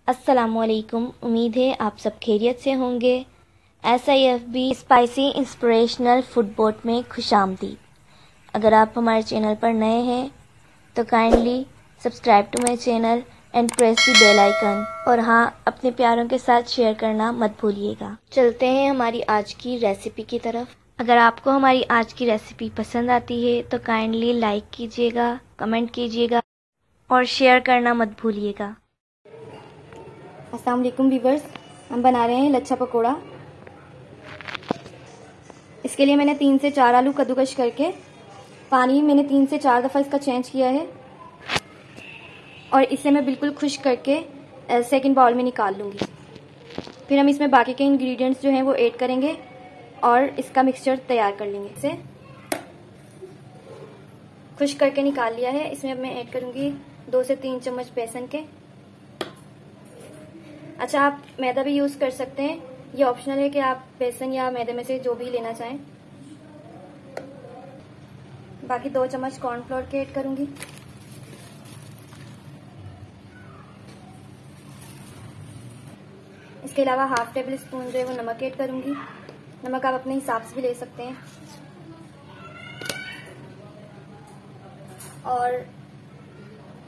अस्सलामुअलैकुम। उम्मीद है आप सब खैरियत से होंगे। SIFB spicy inspirational food boat में खुशामदीद। अगर आप हमारे चैनल पर नए हैं तो kindly subscribe to my channel and press the bell icon, और हाँ, अपने प्यारों के साथ शेयर करना मत भूलिएगा। चलते हैं हमारी आज की रेसिपी की तरफ। अगर आपको हमारी आज की रेसिपी पसंद आती है तो काइंडली लाइक कीजिएगा, कमेंट कीजिएगा और शेयर करना मत भूलिएगा। अस्सलाम वालेकुम व्यूवर्स, हम बना रहे हैं लच्छा पकोड़ा। इसके लिए मैंने 3 से 4 आलू कद्दूकश करके पानी मैंने 3 से 4 दफ़ा इसका चेंज किया है और इसे मैं बिल्कुल खुश्क करके सेकंड बाउल में निकाल लूँगी। फिर हम इसमें बाकी के इंग्रेडिएंट्स जो हैं वो ऐड करेंगे और इसका मिक्सचर तैयार कर लेंगे। इसे खुश्क करके निकाल लिया है। इसमें अब मैं ऐड करूँगी 2 से 3 चम्मच बेसन के। अच्छा, आप मैदा भी यूज़ कर सकते हैं, ये ऑप्शनल है कि आप बेसन या मैदे में से जो भी लेना चाहें। बाकी 2 चम्मच कॉर्नफ्लोर के ऐड करूंगी। इसके अलावा हाफ टेबल स्पून जो है वो नमक ऐड करूंगी। नमक आप अपने हिसाब से भी ले सकते हैं। और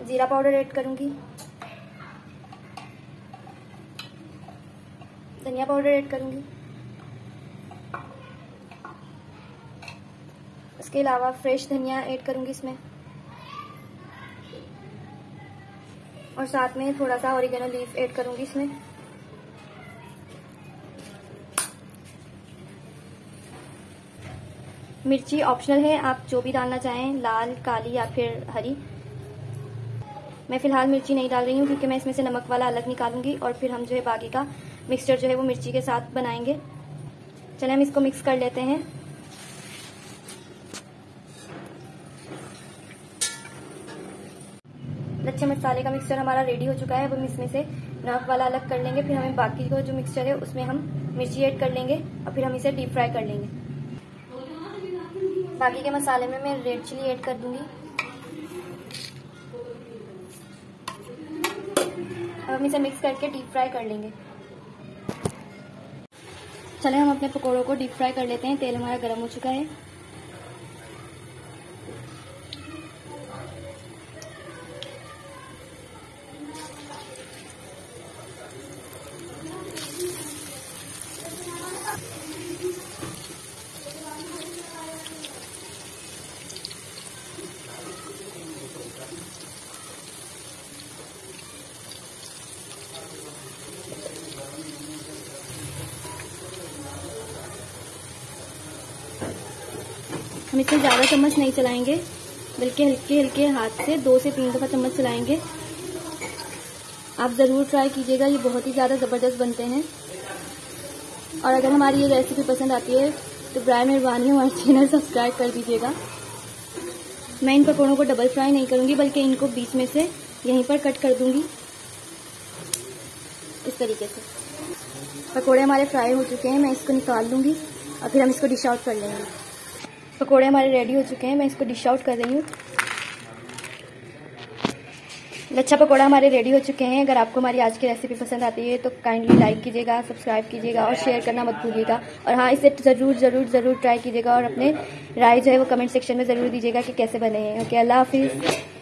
जीरा पाउडर ऐड करूंगी। धनिया पाउडर ऐड करूंगी। इसके अलावा फ्रेश धनिया ऐड करूंगी इसमें, और साथ में थोड़ा सा ऑरिगेनो लीफ ऐड करूंगी इसमें। मिर्ची ऑप्शनल है, आप जो भी डालना चाहें, लाल, काली या फिर हरी। मैं फिलहाल मिर्ची नहीं डाल रही हूँ क्योंकि मैं इसमें से नमक वाला अलग निकालूंगी और फिर हम जो है बाकी का मिक्सचर जो है वो मिर्ची के साथ बनाएंगे। चलिए हम इसको मिक्स कर लेते हैं। लच्छे मसाले का मिक्सचर हमारा रेडी हो चुका है। अब हम इसमें से नमक वाला अलग कर लेंगे। फिर हमें बाकी को जो मिक्सचर है उसमें हम मिर्ची ऐड कर लेंगे और फिर हम इसे डीप फ्राई कर लेंगे। बाकी के मसाले में मैं रेड चिली ऐड कर दूंगी। अब हम इसे मिक्स करके डीप फ्राई कर लेंगे। चले हम अपने पकोड़ों को डीप फ्राई कर लेते हैं। तेल हमारा गर्म हो चुका है। हम इसमें ज़्यादा चम्मच नहीं चलाएंगे, बल्कि हल्के हल्के हाथ से 2 से 3 दफ़ा चम्मच चलाएंगे। आप ज़रूर ट्राई कीजिएगा, ये बहुत ही ज़्यादा ज़बरदस्त बनते हैं। और अगर हमारी ये रेसिपी पसंद आती है तो बराए मेहरबानी हमारे चैनल सब्सक्राइब कर दीजिएगा। मैं इन पकौड़ों को डबल फ्राई नहीं करूँगी, बल्कि इनको बीच में से यहीं पर कट कर दूँगी इस तरीके से। पकौड़े हमारे फ्राई हो चुके हैं, मैं इसको निकाल लूँगी और फिर हम इसको डिश आउट कर लेंगे। पकोड़े हमारे रेडी हो चुके हैं, मैं इसको डिश आउट कर रही हूँ। लच्छा पकोड़ा हमारे रेडी हो चुके हैं। अगर आपको हमारी आज की रेसिपी पसंद आती है तो काइंडली लाइक कीजिएगा, सब्सक्राइब कीजिएगा और शेयर करना मत भूलिएगा। और हाँ, इसे ज़रूर ट्राई कीजिएगा और अपने राय जो है वो कमेंट सेक्शन में ज़रूर दीजिएगा कि कैसे बने हैं। ओके, अल्लाह हाफिज़।